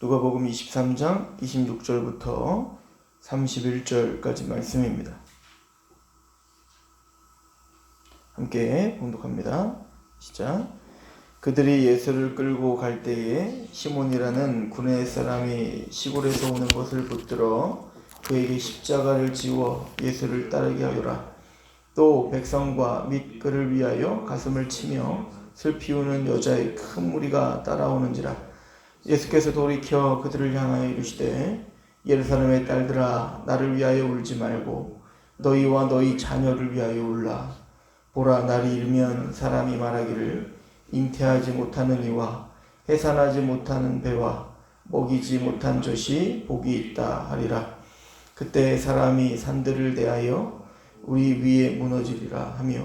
누가복음 23장 26절부터 31절까지 말씀입니다. 함께 봉독합니다. 시작. 그들이 예수를 끌고 갈 때에 시몬이라는 구레네 사람이 시골에서 오는 것을 붙들어 그에게 십자가를 지워 예수를 따르게 하여라. 또 백성과 및 그를 위하여 가슴을 치며 슬피 우는 여자의 큰 무리가 따라오는지라. 예수께서 돌이켜 그들을 향하여 이르시되 예루살렘의 딸들아, 나를 위하여 울지 말고 너희와 너희 자녀를 위하여 울라. 보라, 날이 이르면 사람이 말하기를 잉태하지 못하는 이와 해산하지 못하는 배와 먹이지 못한 젖이 복이 있다 하리라. 그때 사람이 산들을 대하여 우리 위에 무너지리라 하며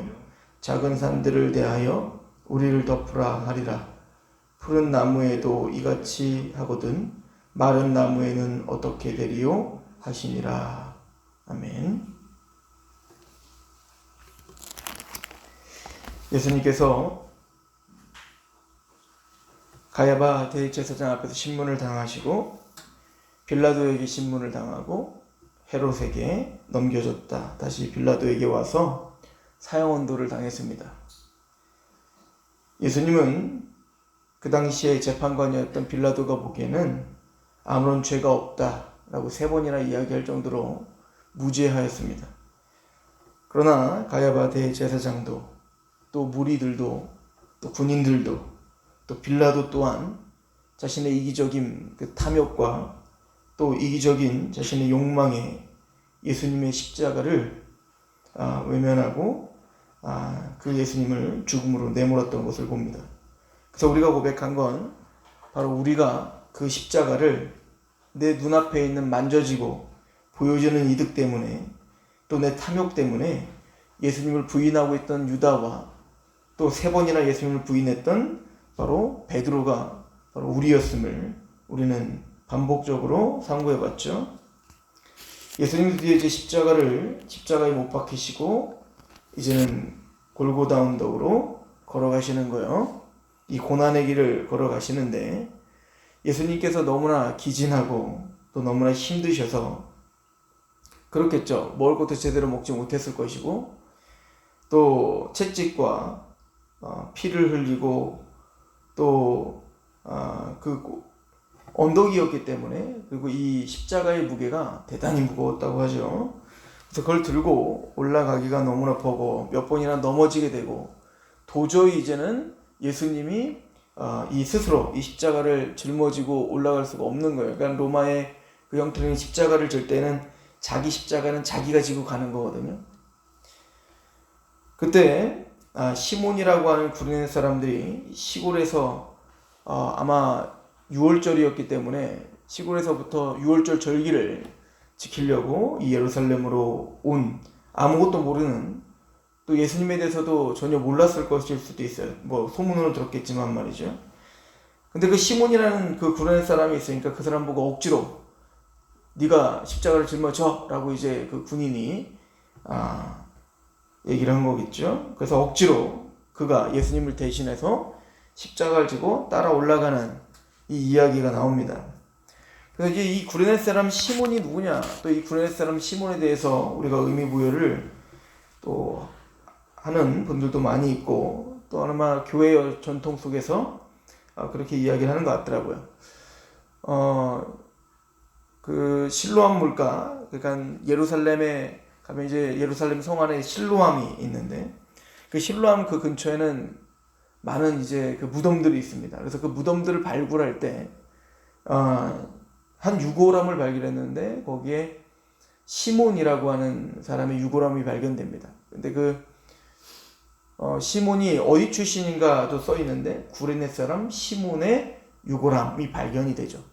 작은 산들을 대하여 우리를 덮으라 하리라. 푸른 나무에도 이같이 하거든 마른 나무에는 어떻게 되리요 하시니라. 아멘. 예수님께서 가야바 대제사장 앞에서 신문을 당하시고 빌라도에게 신문을 당하고 헤롯에게 넘겨졌다. 다시 빌라도에게 와서 사형언도를 당했습니다. 예수님은 그 당시에 재판관이었던 빌라도가 보기에는 아무런 죄가 없다라고 3번이나 이야기할 정도로 무죄하였습니다. 그러나 가야바 대제사장도 또 무리들도 또 군인들도 또 빌라도 또한 자신의 이기적인 그 탐욕과 또 이기적인 자신의 욕망에 예수님의 십자가를 외면하고 그 예수님을 죽음으로 내몰았던 것을 봅니다. 그래서 우리가 고백한 건 바로 우리가 그 십자가를 내 눈앞에 있는 만져지고 보여지는 이득 때문에 또 내 탐욕 때문에 예수님을 부인하고 있던 유다와 또 3번이나 예수님을 부인했던 바로 베드로가 바로 우리였음을 우리는 반복적으로 상고해봤죠. 예수님 드디어 이제 십자가에 못 박히시고 이제는 골고다 언덕으로 걸어가시는 거예요. 이 고난의 길을 걸어가시는데 예수님께서 너무나 기진하고 또 너무나 힘드셔서 그렇겠죠. 먹을 것도 제대로 먹지 못했을 것이고 또 채찍과 피를 흘리고 또 그 언덕이었기 때문에 그리고 이 십자가의 무게가 대단히 무거웠다고 하죠. 그래서 그걸 들고 올라가기가 너무나 버거워 몇 번이나 넘어지게 되고 도저히 이제는 예수님이 이 스스로 이 십자가를 짊어지고 올라갈 수가 없는 거예요. 그러니까 로마의 그 형태는 십자가를 질 때는 자기 십자가는 자기가 지고 가는 거거든요. 그때 시몬이라고 하는 구레네 사람들이 시골에서 아마 6월절이었기 때문에 시골에서부터 6월절 절기를 지키려고 이 예루살렘으로 온 아무것도 모르는 또 예수님에 대해서도 전혀 몰랐을 것일 수도 있어요. 뭐 소문으로 들었겠지만 말이죠. 근데 그 시몬이라는 그 구레네 사람이 있으니까 그 사람 보고 억지로 네가 십자가를 짊어져 라고 이제 그 군인이 얘기를 한 거겠죠. 그래서 억지로 그가 예수님을 대신해서 십자가를 지고 따라 올라가는 이 이야기가 나옵니다. 그래서 이제 이 구레네 사람 시몬이 누구냐, 또 이 구레네 사람 시몬에 대해서 우리가 의미부여를 또 하는 분들도 많이 있고 또 아마 교회 전통 속에서 그렇게 이야기를 하는 것 같더라고요. 그 실로암 물가, 그러니까 예루살렘에 가면 이제 예루살렘 성 안에 실로암이 있는데 그 실로암 그 근처에는 많은 이제 그 무덤들이 있습니다. 그래서 그 무덤들을 발굴할 때 한 유골함을 발견했는데 거기에 시몬이라고 하는 사람의 유골함이 발견됩니다. 근데 그 시몬이 어디 출신인가도 써 있는데 구레네 사람 시몬의 유골함이 발견이 되죠.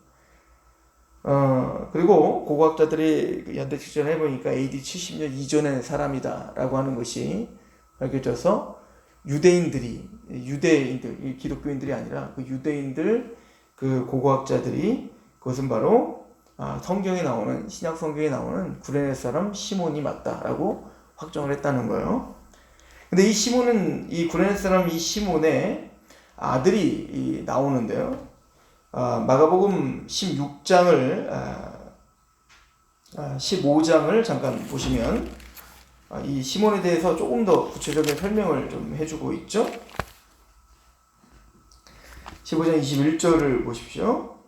그리고 고고학자들이 현대 측정을 해보니까 AD 70년 이전의 사람이다라고 하는 것이 밝혀져서 유대인들, 기독교인들이 아니라 그 유대인들 그 고고학자들이 그것은 바로 성경에 나오는 신약 성경에 나오는 구레네 사람 시몬이 맞다라고 확정을 했다는 거예요. 근데 이 시몬은 이 구레네 사람 이 시몬의 아들이 나오는데요. 마가복음 16장을 15장을 잠깐 보시면 이 시몬에 대해서 조금 더 구체적인 설명을 좀 해주고 있죠. 15장 21절을 보십시오.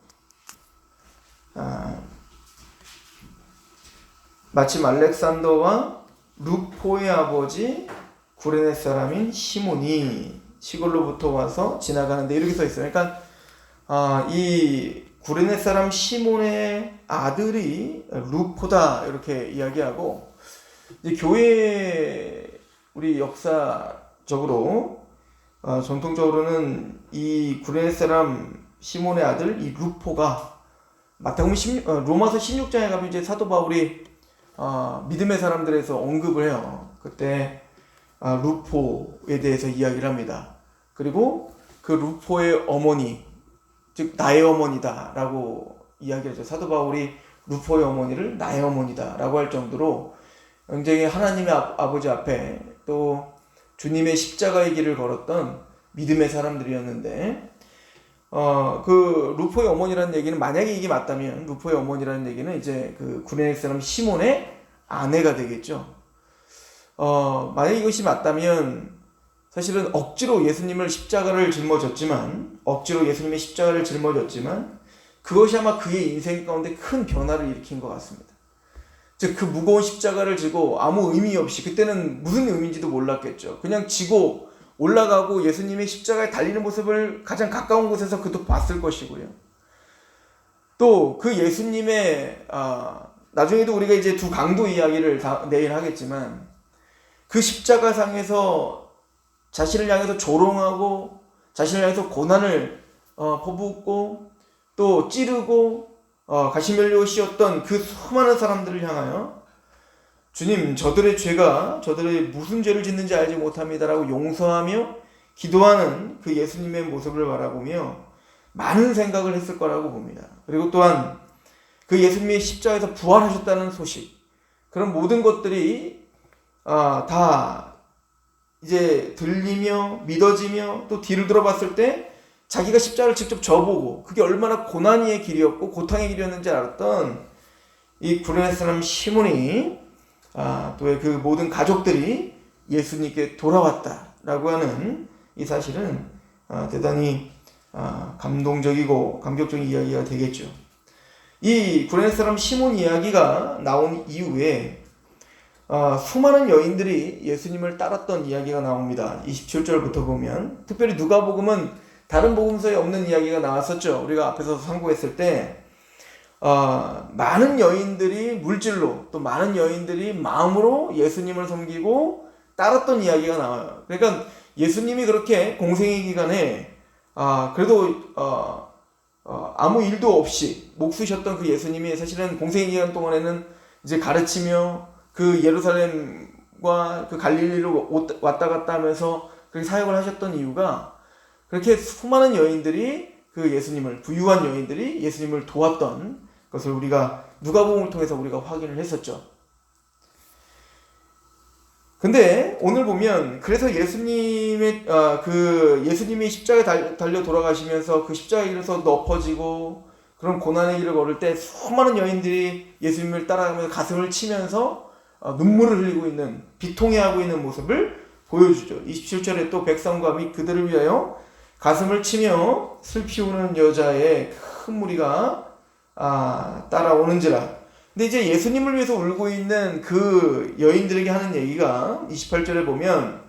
마침 알렉산더와 루포의 아버지 구레네 사람인 시몬이 시골로부터 와서 지나가는데, 이렇게 써 있어요. 그러니까 이 구레네 사람 시몬의 아들이 루포다, 이렇게 이야기하고, 이제 교회 우리 역사적으로 전통적으로는 이 구레네 사람 시몬의 아들 이 루포가 로마서 16장에 가면 이제 사도 바울이 믿음의 사람들에서 언급을 해요. 그때 루포에 대해서 이야기를 합니다. 그리고 그 루포의 어머니, 즉 나의 어머니다 라고 이야기를 하죠. 사도 바울이 루포의 어머니를 나의 어머니다 라고 할 정도로 굉장히 하나님의 아버지 앞에 또 주님의 십자가의 길을 걸었던 믿음의 사람들이었는데, 그 루포의 어머니라는 얘기는, 만약에 이게 맞다면 루포의 어머니라는 얘기는 이제 그 구레네 사람 시몬의 아내가 되겠죠. 만약에 이것이 맞다면 사실은 억지로 예수님의 십자가를 짊어졌지만 그것이 아마 그의 인생 가운데 큰 변화를 일으킨 것 같습니다. 즉 그 무거운 십자가를 지고 아무 의미 없이, 그때는 무슨 의미인지도 몰랐겠죠. 그냥 지고 올라가고 예수님의 십자가에 달리는 모습을 가장 가까운 곳에서 그도 봤을 것이고요. 또 그 예수님의 나중에도 우리가 이제 두 강도 이야기를 내일 하겠지만, 그 십자가상에서 자신을 향해서 조롱하고 자신을 향해서 고난을 퍼붓고 또 찌르고 가시멜로 씌웠던 그 수많은 사람들을 향하여 주님, 저들의 죄가 저들의 무슨 죄를 짓는지 알지 못합니다라고 용서하며 기도하는 그 예수님의 모습을 바라보며 많은 생각을 했을 거라고 봅니다. 그리고 또한 그 예수님의 십자가에서 부활하셨다는 소식, 그런 모든 것들이 다 이제 들리며 믿어지며 또 뒤를 돌아봤을 때 자기가 십자가를 직접 져보고 그게 얼마나 고난의 길이었고 고통의 길이었는지 알았던 이 구레네 사람 시몬이 또 그 모든 가족들이 예수님께 돌아왔다라고 하는 이 사실은 대단히 감동적이고 감격적인 이야기가 되겠죠. 이 구레네 사람 시몬 이야기가 나온 이후에 수많은 여인들이 예수님을 따랐던 이야기가 나옵니다. 27절부터 보면, 특별히 누가복음은 다른 복음서에 없는 이야기가 나왔었죠. 우리가 앞에서 상고했을 때 많은 여인들이 물질로, 또 많은 여인들이 마음으로 예수님을 섬기고 따랐던 이야기가 나와요. 그러니까 예수님이 그렇게 공생의 기간에 그래도 아무 일도 없이 목 쓰셨던 그 예수님이 사실은 공생의 기간 동안에는 이제 가르치며 그 예루살렘과 그 갈릴리로 왔다 갔다 하면서 그렇게 사역을 하셨던 이유가, 그렇게 수많은 여인들이 그 예수님을, 부유한 여인들이 예수님을 도왔던 것을 우리가 누가복음을 통해서 우리가 확인을 했었죠. 근데 오늘 보면, 그래서 예수님의 예수님이 십자가에 달려 돌아가시면서 그 십자가의 길에서 엎어지고 그런 고난의 길을 걸을 때 수많은 여인들이 예수님을 따라가면서 가슴을 치면서 눈물을 흘리고 있는, 비통해하고 있는 모습을 보여주죠. 27절에 또 백성과 및 그들을 위하여 가슴을 치며 슬피 우는 여자의 큰 무리가 따라오는지라. 근데 이제 예수님을 위해서 울고 있는 그 여인들에게 하는 얘기가 28절에 보면,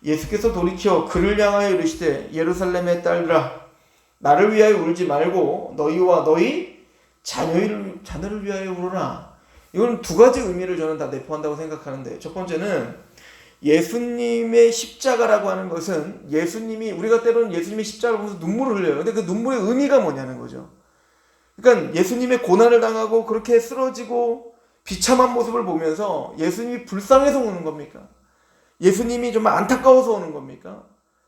예수께서 돌이켜 그를 향하여 이르시되 예루살렘의 딸들아, 나를 위하여 울지 말고 너희와 너희 자녀를 위하여 울어라. 이건 두 가지 의미를 저는 다 내포한다고 생각하는데, 첫 번째는 예수님의 십자가라고 하는 것은, 예수님이, 우리가 때로는 예수님의 십자가를 보면서 눈물을 흘려요. 근데 그 눈물의 의미가 뭐냐는 거죠. 그러니까 예수님의 고난을 당하고 그렇게 쓰러지고 비참한 모습을 보면서 예수님이 불쌍해서 우는 겁니까? 예수님이 정말 안타까워서 우는 겁니까?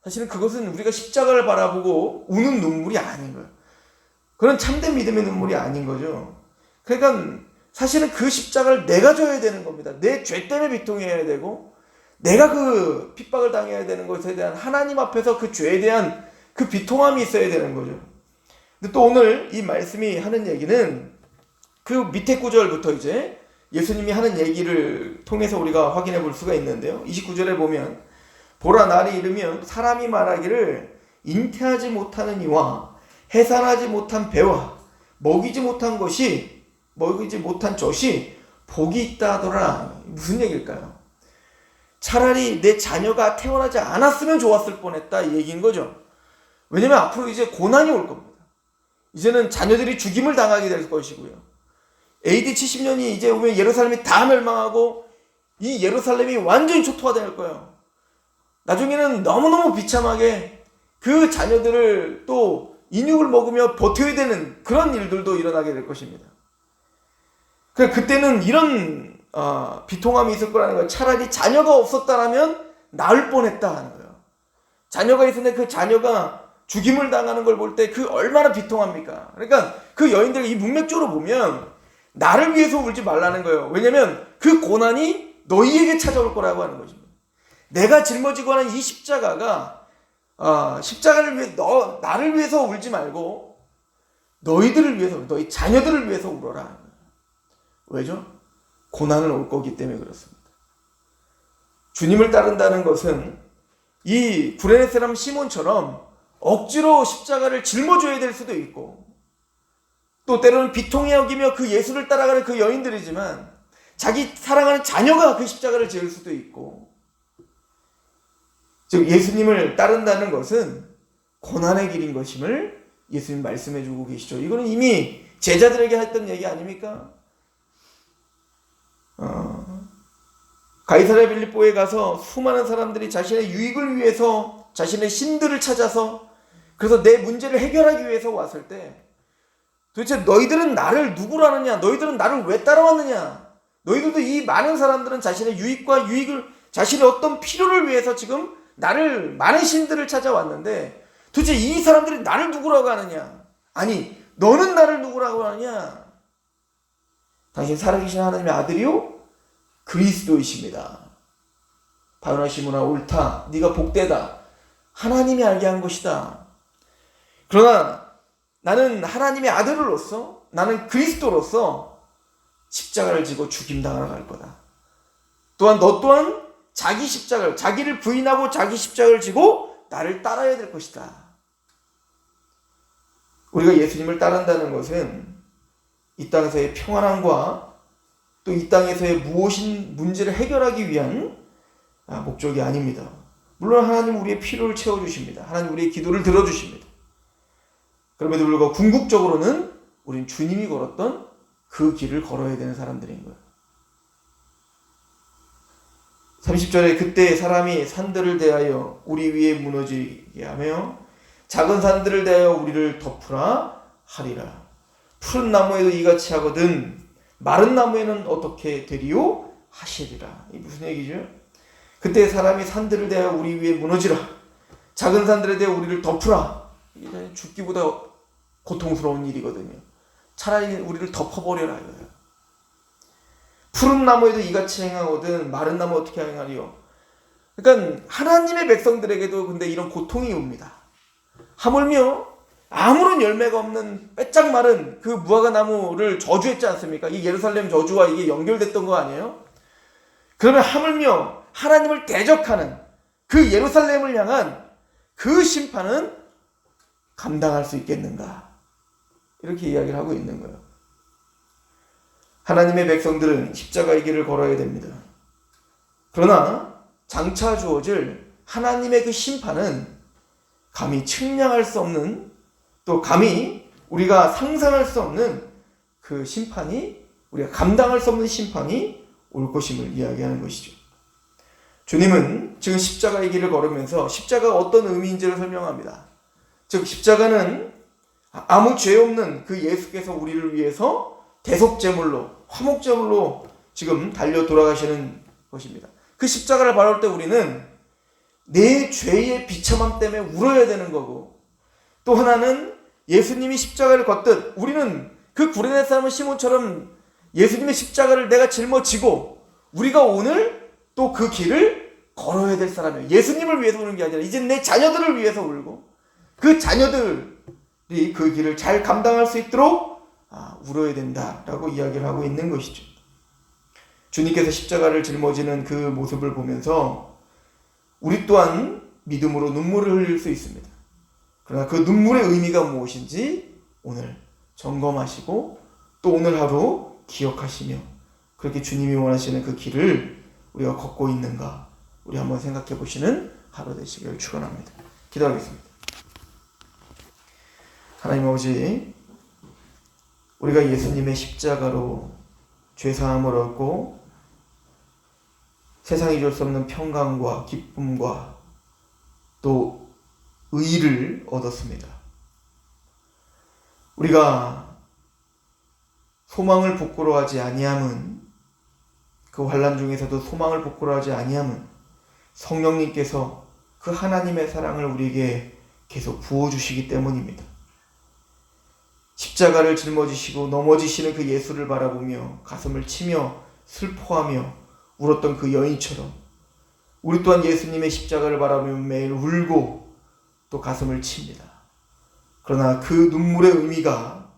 사실은 그것은 우리가 십자가를 바라보고 우는 눈물이 아닌 거예요. 그런 참된 믿음의 눈물이 아닌 거죠. 그러니까 사실은 그 십자가를 내가 져야 되는 겁니다. 내 죄 때문에 비통해야 되고, 내가 그 핍박을 당해야 되는 것에 대한 하나님 앞에서 그 죄에 대한 그 비통함이 있어야 되는 거죠. 근데 또 오늘 이 말씀이 하는 얘기는 그 밑에 구절부터 이제 예수님이 하는 얘기를 통해서 우리가 확인해 볼 수가 있는데요. 29절에 보면 보라 날이 이르면 사람이 말하기를 잉태하지 못하는 이와 해산하지 못한 배와 먹이지 못한 젖이 복이 있다 하더라. 무슨 얘기일까요? 차라리 내 자녀가 태어나지 않았으면 좋았을 뻔했다 이 얘기인 거죠. 왜냐면 앞으로 이제 고난이 올 겁니다. 이제는 자녀들이 죽임을 당하게 될 것이고요. AD 70년이 이제 오면 예루살렘이 다 멸망하고 이 예루살렘이 완전히 초토화될 거예요. 나중에는 너무너무 비참하게 그 자녀들을 또 인육을 먹으며 버텨야 되는 그런 일들도 일어나게 될 것입니다. 그때는 이런 비통함이 있을 거라는 거예요. 차라리 자녀가 없었다라면 나을 뻔했다 하는 거예요. 자녀가 있었는데 그 자녀가 죽임을 당하는 걸 볼 때 그 얼마나 비통합니까? 그러니까 그 여인들 이 문맥적으로 보면 나를 위해서 울지 말라는 거예요. 왜냐면 그 고난이 너희에게 찾아올 거라고 하는 것입니다. 내가 짊어지고 하는 이 십자가가 십자가를 위해 나를 위해서 울지 말고 너희들을 위해서, 너희 자녀들을 위해서 울어라. 왜죠? 고난을 올 거기 때문에 그렇습니다. 주님을 따른다는 것은 이 구레네 사람 시몬처럼 억지로 십자가를 짊어줘야 될 수도 있고 또 때로는 비통히 여기며 그 예수를 따라가는 그 여인들이지만 자기 사랑하는 자녀가 그 십자가를 지을 수도 있고, 즉 예수님을 따른다는 것은 고난의 길인 것임을 예수님 말씀해 주고 계시죠. 이거는 이미 제자들에게 했던 얘기 아닙니까? 가이사랴 빌립보에 가서 수많은 사람들이 자신의 유익을 위해서 자신의 신들을 찾아서 그래서 내 문제를 해결하기 위해서 왔을 때 도대체 너희들은 나를 누구로 하느냐? 너희들은 나를 왜 따라왔느냐? 너희들도 이 많은 사람들은 자신의 유익과 유익을 자신의 어떤 필요를 위해서 지금 나를 많은 신들을 찾아왔는데 도대체 이 사람들이 나를 누구라고 하느냐? 아니 너는 나를 누구라고 하느냐? 당신 살아계신 하나님의 아들이요? 그리스도이십니다. 바요나 시몬아 옳다. 네가 복되다. 하나님이 알게 한 것이다. 그러나 나는 하나님의 아들로서 나는 그리스도로서 십자가를 지고 죽임당하러 갈 거다. 또한 너 또한 자기 십자가를 자기를 부인하고 자기 십자가를 지고 나를 따라야 될 것이다. 우리가 예수님을 따른다는 것은 이 땅에서의 평안함과 또 이 땅에서의 무엇인 문제를 해결하기 위한 목적이 아닙니다. 물론 하나님 우리의 필요를 채워주십니다. 하나님 우리의 기도를 들어주십니다. 그럼에도 불구하고 궁극적으로는 우린 주님이 걸었던 그 길을 걸어야 되는 사람들인 거예요. 30절에 그때 사람이 산들을 대하여 우리 위에 무너지게 하며 작은 산들을 대하여 우리를 덮으라 하리라. 푸른 나무에도 이같이 하거든 마른 나무에는 어떻게 되리요? 하시리라. 이 무슨 얘기죠? 그때 사람이 산들을 대하여 우리 위에 무너지라. 작은 산들에 대하여 우리를 덮으라. 이게 죽기보다 고통스러운 일이거든요. 차라리 우리를 덮어버려라 이거예요. 푸른 나무에도 이같이 행하거든 마른 나무 어떻게 행하리요? 그러니까 하나님의 백성들에게도 근데 이런 고통이 옵니다. 하물며 아무런 열매가 없는 빼짝 마른 그 무화과 나무를 저주했지 않습니까? 이 예루살렘 저주와 이게 연결됐던 거 아니에요? 그러면 하물며 하나님을 대적하는 그 예루살렘을 향한 그 심판은 감당할 수 있겠는가? 이렇게 이야기를 하고 있는 거예요. 하나님의 백성들은 십자가의 길을 걸어야 됩니다. 그러나 장차 주어질 하나님의 그 심판은 감히 측량할 수 없는 또 감히 우리가 상상할 수 없는 그 심판이 우리가 감당할 수 없는 심판이 올 것임을 이야기하는 것이죠. 주님은 지금 십자가의 길을 걸으면서 십자가가 어떤 의미인지를 설명합니다. 즉 십자가는 아무 죄 없는 그 예수께서 우리를 위해서 대속제물로 화목제물로 지금 달려 돌아가시는 것입니다. 그 십자가를 바라볼 때 우리는 내 죄의 비참함 때문에 울어야 되는 거고 또 하나는 예수님이 십자가를 걷듯 우리는 그 구레네 사람 시몬처럼 예수님의 십자가를 내가 짊어지고 우리가 오늘 또 그 길을 걸어야 될 사람이에요. 예수님을 위해서 우는 게 아니라 이제 내 자녀들을 위해서 울고 그 자녀들 그 길을 잘 감당할 수 있도록 울어야 된다라고 이야기를 하고 있는 것이죠. 주님께서 십자가를 짊어지는 그 모습을 보면서 우리 또한 믿음으로 눈물을 흘릴 수 있습니다. 그러나 그 눈물의 의미가 무엇인지 오늘 점검하시고 또 오늘 하루 기억하시며 그렇게 주님이 원하시는 그 길을 우리가 걷고 있는가 우리 한번 생각해 보시는 하루 되시길 축원합니다. 기도하겠습니다. 하나님 아버지, 우리가 예수님의 십자가로 죄사함을 얻고 세상이 줄 수 없는 평강과 기쁨과 또 의를 얻었습니다. 우리가 소망을 부끄러워하지 아니함은 그 환난 중에서도 소망을 부끄러워하지 아니함은 성령님께서 그 하나님의 사랑을 우리에게 계속 부어주시기 때문입니다. 십자가를 짊어지시고 넘어지시는 그 예수를 바라보며 가슴을 치며 슬퍼하며 울었던 그 여인처럼 우리 또한 예수님의 십자가를 바라보며 매일 울고 또 가슴을 칩니다. 그러나 그 눈물의 의미가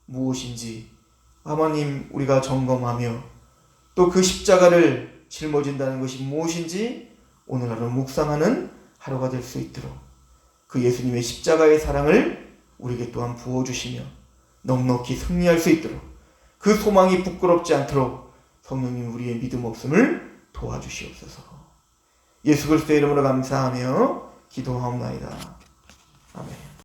무엇인지 하나님 우리가 점검하며 또 그 십자가를 짊어진다는 것이 무엇인지 오늘 하루 묵상하는 하루가 될 수 있도록 그 예수님의 십자가의 사랑을 우리에게 또한 부어주시며 넉넉히 승리할 수 있도록 그 소망이 부끄럽지 않도록 성령님 우리의 믿음 없음을 도와주시옵소서. 예수 그리스도의 이름으로 감사하며 기도하옵나이다. 아멘.